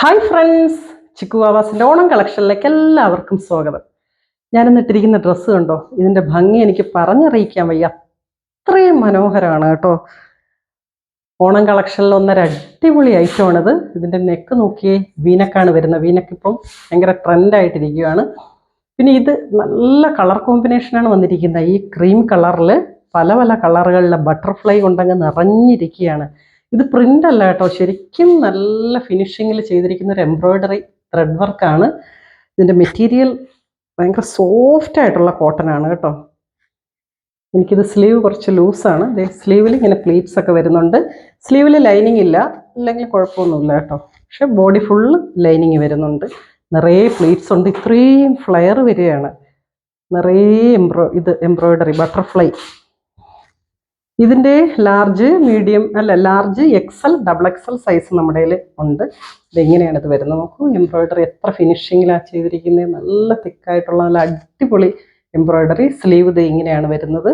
Hi friends, chikoo ആവാസിൻ്റെ Onam കളക്ഷനിലേക്ക് എല്ലാവർക്കും സ്വാഗതം. ഞാനിന്ന് ഇട്ടിരിക്കുന്ന ഡ്രസ്സ് കണ്ടോ, ഇതിൻ്റെ ഭംഗി എനിക്ക് പറഞ്ഞറിയിക്കാൻ വയ്യ, അത്രയും മനോഹരമാണ് കേട്ടോ. ഓണം കളക്ഷനിൽ ഒന്നര അടിപൊളി ഐറ്റമാണിത്. ഇതിൻ്റെ നെക്ക് നോക്കിയേ, വീനക്കാണ് വരുന്നത്. വീനക്ക് ഇപ്പം ഭയങ്കര ട്രെൻഡായിട്ടിരിക്കുകയാണ്. പിന്നെ ഇത് നല്ല കളർ കോമ്പിനേഷനാണ് വന്നിരിക്കുന്നത്. ഈ ക്രീം കളറിൽ പല പല കളറുകളിലെ ബട്ടർഫ്ലൈ കൊണ്ടങ്ങ് നിറഞ്ഞിരിക്കുകയാണ്. ഇത് പ്രിൻ്റ് അല്ല കേട്ടോ, ശരിക്കും നല്ല ഫിനിഷിങ്ങിൽ ചെയ്തിരിക്കുന്ന ഒരു എംബ്രോയ്ഡറി ത്രെഡ് വർക്കാണ്. ഇതിൻ്റെ മെറ്റീരിയൽ ഭയങ്കര സോഫ്റ്റ് ആയിട്ടുള്ള കോട്ടൺ ആണ് കേട്ടോ. എനിക്കിത് സ്ലീവ് കുറച്ച് ലൂസാണ്. സ്ലീവിൽ ഇങ്ങനെ പ്ലീറ്റ്സ് ഒക്കെ വരുന്നുണ്ട്. സ്ലീവിൽ ലൈനിങ് ഇല്ല, ഇല്ലെങ്കിൽ കുഴപ്പമൊന്നുമില്ല കേട്ടോ. പക്ഷെ ബോഡി ഫുള്ള് ലൈനിങ് വരുന്നുണ്ട്. നിറയെ പ്ലീറ്റ്സ് ഉണ്ട്. ഇത്രയും ഫ്ലെയർ വരികയാണ്. നിറയെ എംബ്രോയ്ഡറി ബട്ടർഫ്ലൈ. ഇതിൻ്റെ large, medium large, XL, double XL size നമ്മുടെ കയ്യിൽ ഉണ്ട്. ഇതെങ്ങനെയാണ് ഇത് വരുന്നത് നോക്കൂ. എംബ്രോയ്ഡറി എത്ര ഫിനിഷിങ്ങിലാണ് ചെയ്തിരിക്കുന്നത്. നല്ല തിക്കായിട്ടുള്ള നല്ല അടിപൊളി എംബ്രോയ്ഡറി. സ്ലീവ് ഇത് ഇങ്ങനെയാണ് വരുന്നത്.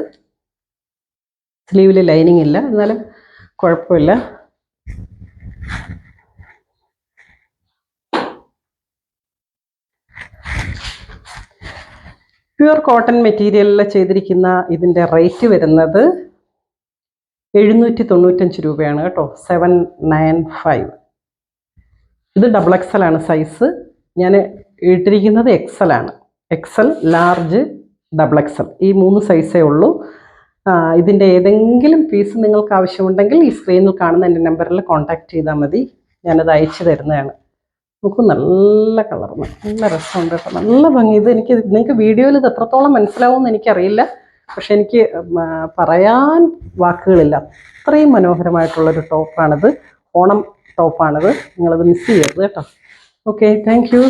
സ്ലീവിൽ ലൈനിങ് ഇല്ല, എന്നാലും കുഴപ്പമില്ല. പ്യുവർ കോട്ടൺ മെറ്റീരിയലിൽ ചെയ്തിരിക്കുന്ന ഇതിൻ്റെ റേറ്റ് വരുന്നത് 795 രൂപയാണ് കേട്ടോ. 795. ഇത് ഡബിൾ എക്സൽ ആണ് സൈസ്. ഞാൻ ഇട്ടിരിക്കുന്നത് എക്സൽ ആണ്. എക്സൽ, ലാർജ്, ഡബിൾ എക്സൽ, ഈ 3 സൈസേ ഉള്ളൂ. ഇതിൻ്റെ ഏതെങ്കിലും പീസ് നിങ്ങൾക്ക് ആവശ്യമുണ്ടെങ്കിൽ ഈ സ്ക്രീനിൽ കാണുന്ന എൻ്റെ നമ്പറിൽ കോൺടാക്റ്റ് ചെയ്താൽ മതി. ഞാനത് അയച്ചു തരുന്നതാണ്. നമുക്ക് നല്ല കളർന്ന് നല്ല രസമുണ്ട് കേട്ടോ, നല്ല ഭംഗി. ഇത് നിങ്ങൾക്ക് വീഡിയോയിൽ ഇത് എത്രത്തോളം മനസ്സിലാവുമെന്ന് എനിക്കറിയില്ല, പക്ഷെ എനിക്ക് പറയാൻ വാക്കുകളില്ല. അത്രയും മനോഹരമായിട്ടുള്ളൊരു ടോപ്പാണിത്. ഓണം ടോപ്പാണിത്. നിങ്ങളത് മിസ് ചെയ്യരുത് കേട്ടോ. Okay, thank you.